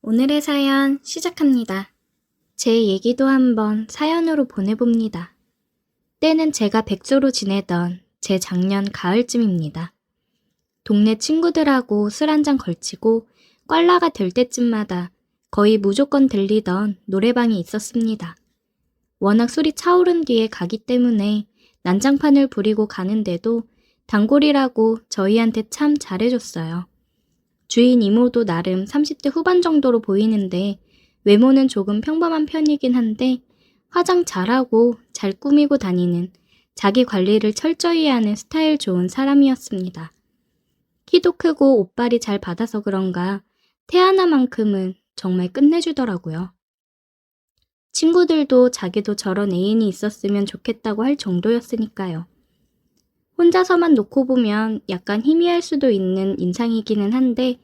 오늘의 사연 시작합니다. 제 얘기도 한번 사연으로 보내봅니다. 때는 제가 백수로 지내던 제 작년 가을쯤입니다. 동네 친구들하고 술 한잔 걸치고 꽐라가 될 때쯤마다 거의 무조건 들리던 노래방이 있었습니다. 워낙 술이 차오른 뒤에 가기 때문에 난장판을 부리고 가는데도 단골이라고 저희한테 참 잘해줬어요. 주인 이모도 나름 30대 후반 정도로 보이는데 외모는 조금 평범한 편이긴 한데 화장 잘하고 잘 꾸미고 다니는, 자기 관리를 철저히 하는 스타일 좋은 사람이었습니다. 키도 크고 옷발이 잘 받아서 그런가 태하나만큼은 정말 끝내주더라고요. 친구들도 자기도 저런 애인이 있었으면 좋겠다고 할 정도였으니까요. 혼자서만 놓고 보면 약간 희미할 수도 있는 인상이기는 한데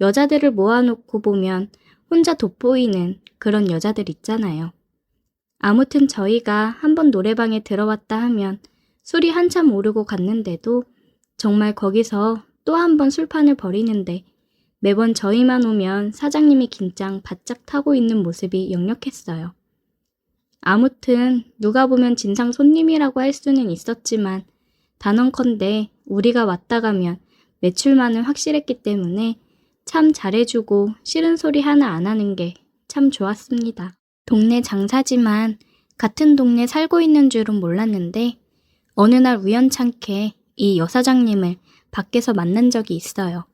여자들을 모아놓고 보면 혼자 돋보이는 그런 여자들 있잖아요. 아무튼 저희가 한번 노래방에 들어왔다 하면 술이 한참 오르고 갔는데도 정말 거기서 또 한 번 술판을 벌이는데 매번 저희만 오면 사장님이 긴장 바짝 타고 있는 모습이 역력했어요. 아무튼 누가 보면 진상 손님이라고 할 수는 있었지만 단언컨대 우리가 왔다 가면 매출만은 확실했기 때문에 참 잘해주고 싫은 소리 하나 안 하는 게 참 좋았습니다. 동네 장사지만 같은 동네 살고 있는 줄은 몰랐는데 어느 날 우연찮게 이 여사장님을 밖에서 만난 적이 있어요.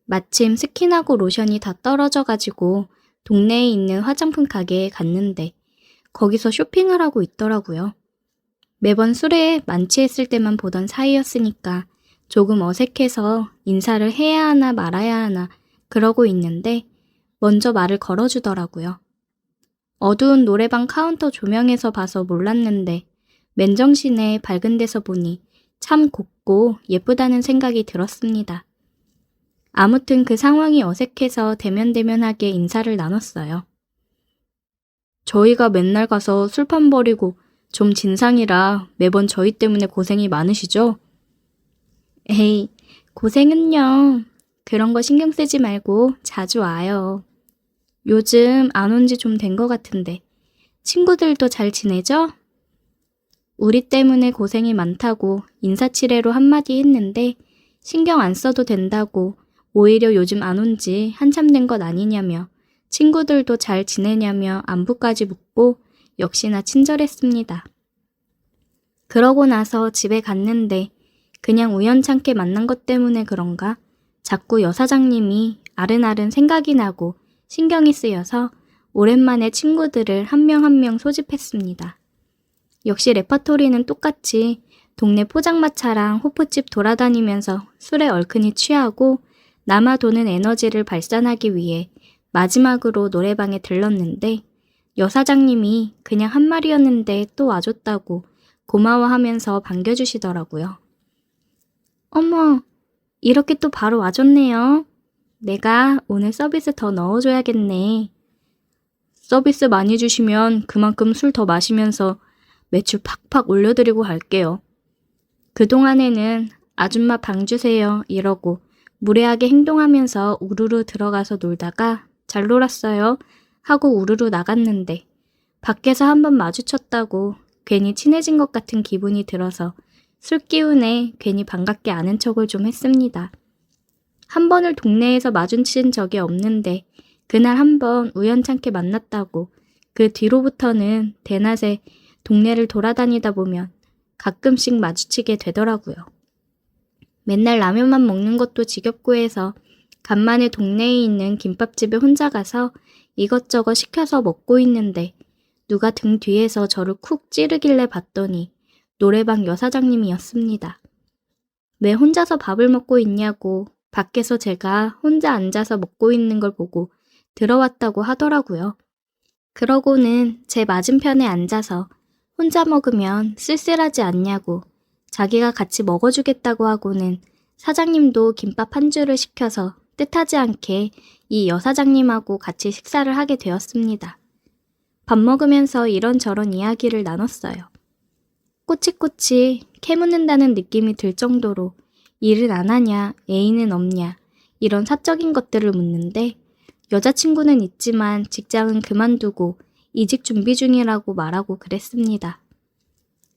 마침 스킨하고 로션이 다 떨어져가지고 동네에 있는 화장품 가게에 갔는데 거기서 쇼핑을 하고 있더라고요. 매번 술에 만취했을 때만 보던 사이였으니까 조금 어색해서 인사를 해야 하나 말아야 하나 그러고 있는데 먼저 말을 걸어주더라고요. 어두운 노래방 카운터 조명에서 봐서 몰랐는데 맨정신에 밝은 데서 보니 참 곱고 예쁘다는 생각이 들었습니다. 아무튼 그 상황이 어색해서 대면대면하게 인사를 나눴어요. 저희가 맨날 가서 술판 버리고 좀 진상이라 매번 저희 때문에 고생이 많으시죠? 에이, 고생은요. 그런 거 신경 쓰지 말고 자주 와요. 요즘 안 온 지 좀 된 것 같은데 친구들도 잘 지내죠? 우리 때문에 고생이 많다고 인사치레로 한마디 했는데 신경 안 써도 된다고 오히려 요즘 안 온 지 한참 된 것 아니냐며 친구들도 잘 지내냐며 안부까지 묻고 역시나 친절했습니다. 그러고 나서 집에 갔는데 그냥 우연찮게 만난 것 때문에 그런가 자꾸 여사장님이 아른아른 생각이 나고 신경이 쓰여서 오랜만에 친구들을 한 명 한 명 소집했습니다. 역시 레퍼토리는 똑같이 동네 포장마차랑 호프집 돌아다니면서 술에 얼큰이 취하고 남아 도는 에너지를 발산하기 위해 마지막으로 노래방에 들렀는데 여사장님이 그냥 한 말이었는데 또 와줬다고 고마워하면서 반겨주시더라고요. 어머, 이렇게 또 바로 와줬네요. 내가 오늘 서비스 더 넣어줘야겠네. 서비스 많이 주시면 그만큼 술 더 마시면서 매출 팍팍 올려드리고 갈게요. 그동안에는 아줌마 방 주세요 이러고 무례하게 행동하면서 우르르 들어가서 놀다가 잘 놀았어요 하고 우르르 나갔는데 밖에서 한번 마주쳤다고 괜히 친해진 것 같은 기분이 들어서 술 기운에 괜히 반갑게 아는 척을 좀 했습니다. 한 번을 동네에서 마주친 적이 없는데 그날 한번 우연찮게 만났다고 그 뒤로부터는 대낮에 동네를 돌아다니다 보면 가끔씩 마주치게 되더라고요. 맨날 라면만 먹는 것도 지겹고 해서 간만에 동네에 있는 김밥집에 혼자 가서 이것저것 시켜서 먹고 있는데 누가 등 뒤에서 저를 쿡 찌르길래 봤더니 노래방 여사장님이었습니다. 왜 혼자서 밥을 먹고 있냐고 밖에서 제가 혼자 앉아서 먹고 있는 걸 보고 들어왔다고 하더라고요. 그러고는 제 맞은편에 앉아서 혼자 먹으면 쓸쓸하지 않냐고 자기가 같이 먹어주겠다고 하고는 사장님도 김밥 한 줄을 시켜서 뜻하지 않게 이 여사장님하고 같이 식사를 하게 되었습니다. 밥 먹으면서 이런저런 이야기를 나눴어요. 꼬치꼬치 캐묻는다는 느낌이 들 정도로 일은 안 하냐, 애인은 없냐 이런 사적인 것들을 묻는데 여자친구는 있지만 직장은 그만두고 이직 준비 중이라고 말하고 그랬습니다.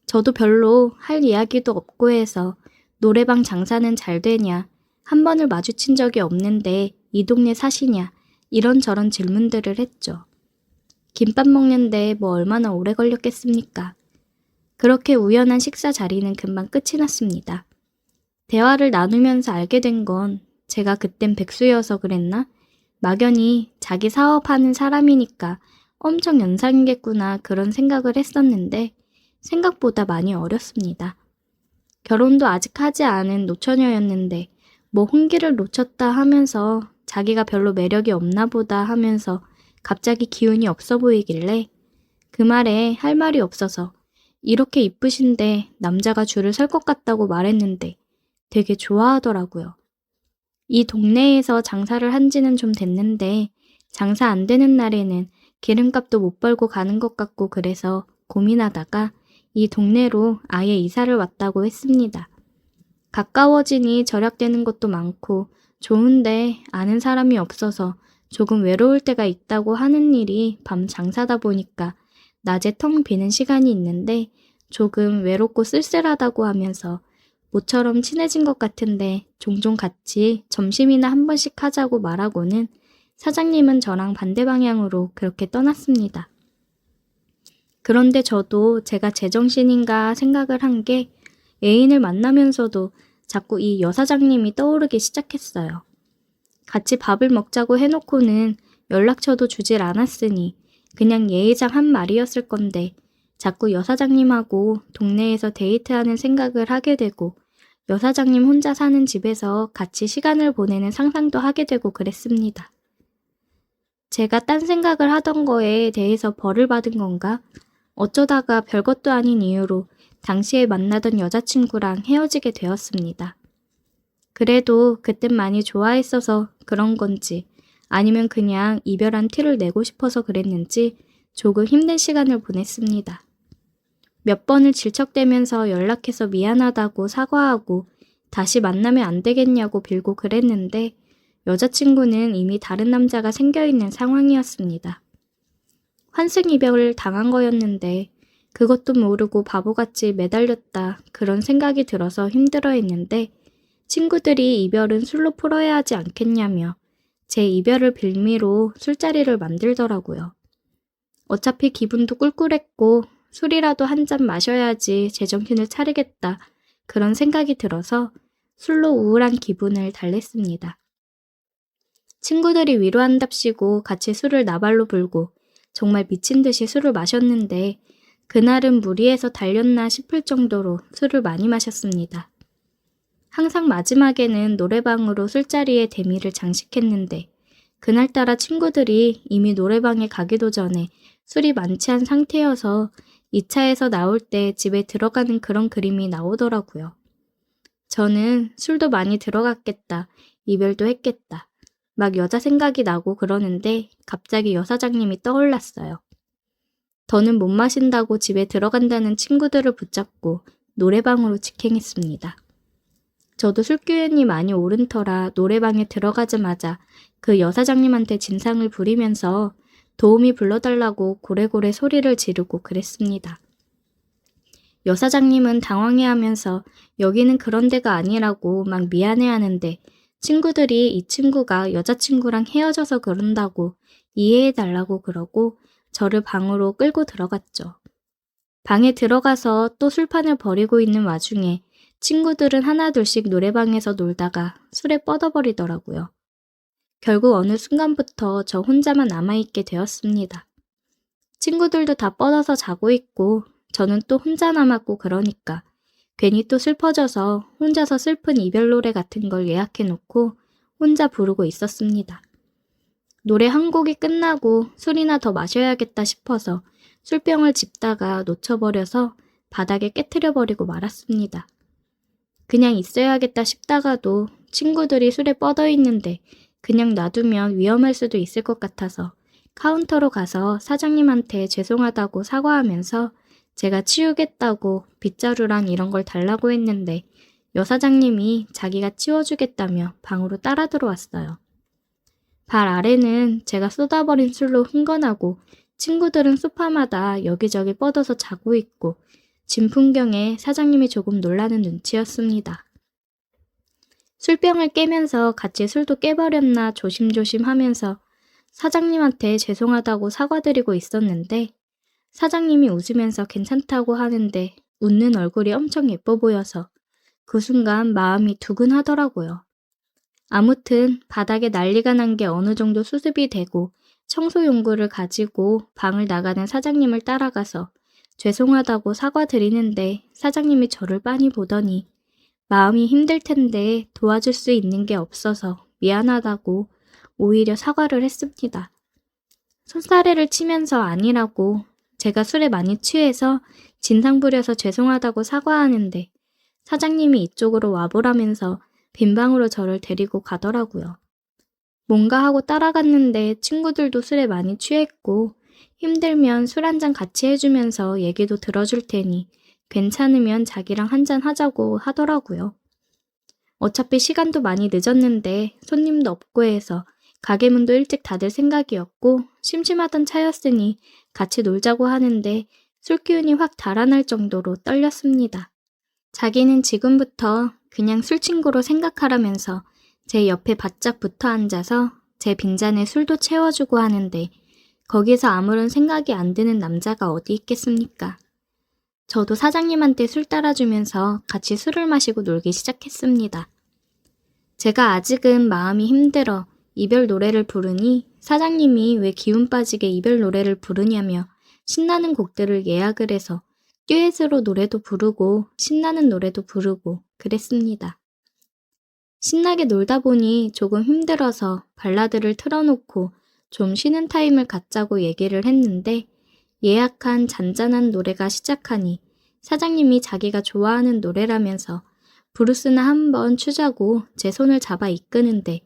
저도 별로 할 이야기도 없고 해서 노래방 장사는 잘 되냐, 한 번을 마주친 적이 없는데 이 동네 사시냐, 이런저런 질문들을 했죠. 김밥 먹는데 뭐 얼마나 오래 걸렸겠습니까? 그렇게 우연한 식사 자리는 금방 끝이 났습니다. 대화를 나누면서 알게 된 건 제가 그땐 백수여서 그랬나? 막연히 자기 사업하는 사람이니까 엄청 연상이겠구나 그런 생각을 했었는데 생각보다 많이 어렸습니다. 결혼도 아직 하지 않은 노처녀였는데 뭐 혼기를 놓쳤다 하면서 자기가 별로 매력이 없나 보다 하면서 갑자기 기운이 없어 보이길래 그 말에 할 말이 없어서 이렇게 이쁘신데 남자가 줄을 설 것 같다고 말했는데 되게 좋아하더라고요. 이 동네에서 장사를 한 지는 좀 됐는데 장사 안 되는 날에는 기름값도 못 벌고 가는 것 같고 그래서 고민하다가 이 동네로 아예 이사를 왔다고 했습니다. 가까워지니 절약되는 것도 많고 좋은데 아는 사람이 없어서 조금 외로울 때가 있다고 하는 일이 밤 장사다 보니까 낮에 텅 비는 시간이 있는데 조금 외롭고 쓸쓸하다고 하면서 모처럼 친해진 것 같은데 종종 같이 점심이나 한 번씩 하자고 말하고는 사장님은 저랑 반대 방향으로 그렇게 떠났습니다. 그런데 저도 제가 제정신인가 생각을 한 게 애인을 만나면서도 자꾸 이 여사장님이 떠오르기 시작했어요. 같이 밥을 먹자고 해놓고는 연락처도 주질 않았으니 그냥 예의상 한 말이었을 건데 자꾸 여사장님하고 동네에서 데이트하는 생각을 하게 되고 여사장님 혼자 사는 집에서 같이 시간을 보내는 상상도 하게 되고 그랬습니다. 제가 딴 생각을 하던 거에 대해서 벌을 받은 건가? 어쩌다가 별것도 아닌 이유로 당시에 만나던 여자친구랑 헤어지게 되었습니다. 그래도 그땐 많이 좋아했어서 그런 건지 아니면 그냥 이별한 티를 내고 싶어서 그랬는지 조금 힘든 시간을 보냈습니다. 몇 번을 질척대면서 연락해서 미안하다고 사과하고 다시 만나면 안 되겠냐고 빌고 그랬는데 여자친구는 이미 다른 남자가 생겨있는 상황이었습니다. 환승이별을 당한 거였는데 그것도 모르고 바보같이 매달렸다 그런 생각이 들어서 힘들어했는데 친구들이 이별은 술로 풀어야 하지 않겠냐며 제 이별을 빌미로 술자리를 만들더라고요. 어차피 기분도 꿀꿀했고 술이라도 한 잔 마셔야지 제정신을 차리겠다 그런 생각이 들어서 술로 우울한 기분을 달랬습니다. 친구들이 위로한답시고 같이 술을 나발로 불고 정말 미친 듯이 술을 마셨는데 그날은 무리해서 달렸나 싶을 정도로 술을 많이 마셨습니다. 항상 마지막에는 노래방으로 술자리에 대미를 장식했는데 그날따라 친구들이 이미 노래방에 가기도 전에 술이 만취한 상태여서 2차에서 나올 때 집에 들어가는 그런 그림이 나오더라고요. 저는 술도 많이 들어갔겠다, 이별도 했겠다. 막 여자 생각이 나고 그러는데 갑자기 여사장님이 떠올랐어요. 더는 못 마신다고 집에 들어간다는 친구들을 붙잡고 노래방으로 직행했습니다. 저도 술기운이 많이 오른 터라 노래방에 들어가자마자 그 여사장님한테 진상을 부리면서 도우미 불러달라고 고래고래 소리를 지르고 그랬습니다. 여사장님은 당황해하면서 여기는 그런 데가 아니라고 막 미안해하는데 친구들이 이 친구가 여자친구랑 헤어져서 그런다고 이해해달라고 그러고 저를 방으로 끌고 들어갔죠. 방에 들어가서 또 술판을 벌이고 있는 와중에 친구들은 하나둘씩 노래방에서 놀다가 술에 뻗어버리더라고요. 결국 어느 순간부터 저 혼자만 남아있게 되었습니다. 친구들도 다 뻗어서 자고 있고 저는 또 혼자 남았고 그러니까 괜히 또 슬퍼져서 혼자서 슬픈 이별 노래 같은 걸 예약해놓고 혼자 부르고 있었습니다. 노래 한 곡이 끝나고 술이나 더 마셔야겠다 싶어서 술병을 짚다가 놓쳐버려서 바닥에 깨트려버리고 말았습니다. 그냥 있어야겠다 싶다가도 친구들이 술에 뻗어 있는데 그냥 놔두면 위험할 수도 있을 것 같아서 카운터로 가서 사장님한테 죄송하다고 사과하면서 제가 치우겠다고 빗자루랑 이런 걸 달라고 했는데 여사장님이 자기가 치워주겠다며 방으로 따라 들어왔어요. 발 아래는 제가 쏟아버린 술로 흥건하고 친구들은 소파마다 여기저기 뻗어서 자고 있고 진 풍경에 사장님이 조금 놀라는 눈치였습니다. 술병을 깨면서 같이 술도 깨버렸나 조심조심 하면서 사장님한테 죄송하다고 사과드리고 있었는데 사장님이 웃으면서 괜찮다고 하는데 웃는 얼굴이 엄청 예뻐 보여서 그 순간 마음이 두근하더라고요. 아무튼 바닥에 난리가 난 게 어느 정도 수습이 되고 청소 용구를 가지고 방을 나가는 사장님을 따라가서 죄송하다고 사과드리는데 사장님이 저를 빤히 보더니 마음이 힘들 텐데 도와줄 수 있는 게 없어서 미안하다고 오히려 사과를 했습니다. 손사래를 치면서 아니라고 제가 술에 많이 취해서 진상 부려서 죄송하다고 사과하는데 사장님이 이쪽으로 와보라면서 빈방으로 저를 데리고 가더라고요. 뭔가 하고 따라갔는데 친구들도 술에 많이 취했고 힘들면 술 한잔 같이 해주면서 얘기도 들어줄 테니 괜찮으면 자기랑 한잔 하자고 하더라고요. 어차피 시간도 많이 늦었는데 손님도 없고 해서 가게 문도 일찍 닫을 생각이었고 심심하던 차였으니 같이 놀자고 하는데 술 기운이 확 달아날 정도로 떨렸습니다. 자기는 지금부터 그냥 술친구로 생각하라면서 제 옆에 바짝 붙어 앉아서 제 빈잔에 술도 채워주고 하는데 거기서 아무런 생각이 안 드는 남자가 어디 있겠습니까? 저도 사장님한테 술 따라주면서 같이 술을 마시고 놀기 시작했습니다. 제가 아직은 마음이 힘들어 이별 노래를 부르니 사장님이 왜 기운 빠지게 이별 노래를 부르냐며 신나는 곡들을 예약을 해서 듀엣으로 노래도 부르고 신나는 노래도 부르고 그랬습니다. 신나게 놀다 보니 조금 힘들어서 발라드를 틀어놓고 좀 쉬는 타임을 갖자고 얘기를 했는데 예약한 잔잔한 노래가 시작하니 사장님이 자기가 좋아하는 노래라면서 브루스나 한번 추자고 제 손을 잡아 이끄는데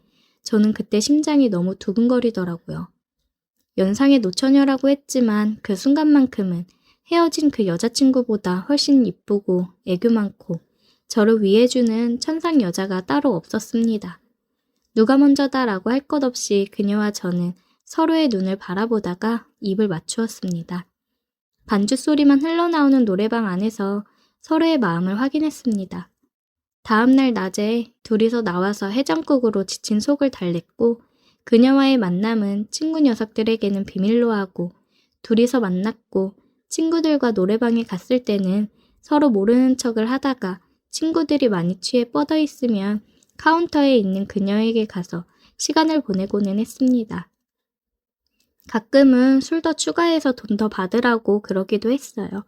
저는 그때 심장이 너무 두근거리더라고요. 연상의 노처녀라고 했지만 그 순간만큼은 헤어진 그 여자친구보다 훨씬 이쁘고 애교 많고 저를 위해주는 천상 여자가 따로 없었습니다. 누가 먼저다라고 할 것 없이 그녀와 저는 서로의 눈을 바라보다가 입을 맞추었습니다. 반주 소리만 흘러나오는 노래방 안에서 서로의 마음을 확인했습니다. 다음날 낮에 둘이서 나와서 해장국으로 지친 속을 달랬고 그녀와의 만남은 친구 녀석들에게는 비밀로 하고 둘이서 만났고 친구들과 노래방에 갔을 때는 서로 모르는 척을 하다가 친구들이 많이 취해 뻗어 있으면 카운터에 있는 그녀에게 가서 시간을 보내고는 했습니다. 가끔은 술 더 추가해서 돈 더 받으라고 그러기도 했어요.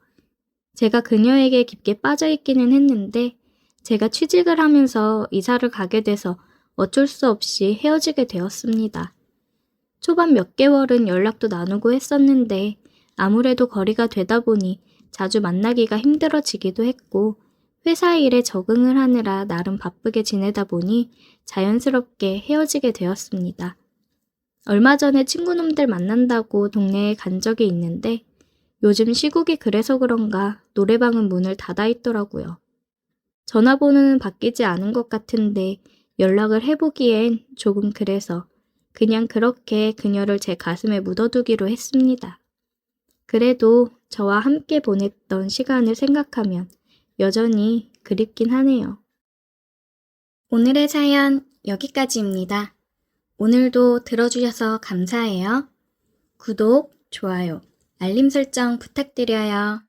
제가 그녀에게 깊게 빠져 있기는 했는데 제가 취직을 하면서 이사를 가게 돼서 어쩔 수 없이 헤어지게 되었습니다. 초반 몇 개월은 연락도 나누고 했었는데 아무래도 거리가 되다 보니 자주 만나기가 힘들어지기도 했고 회사 일에 적응을 하느라 나름 바쁘게 지내다 보니 자연스럽게 헤어지게 되었습니다. 얼마 전에 친구놈들 만난다고 동네에 간 적이 있는데 요즘 시국이 그래서 그런가 노래방은 문을 닫아 있더라고요. 전화번호는 바뀌지 않은 것 같은데 연락을 해보기엔 조금 그래서 그냥 그렇게 그녀를 제 가슴에 묻어두기로 했습니다. 그래도 저와 함께 보냈던 시간을 생각하면 여전히 그립긴 하네요. 오늘의 사연 여기까지입니다. 오늘도 들어주셔서 감사해요. 구독, 좋아요, 알림 설정 부탁드려요.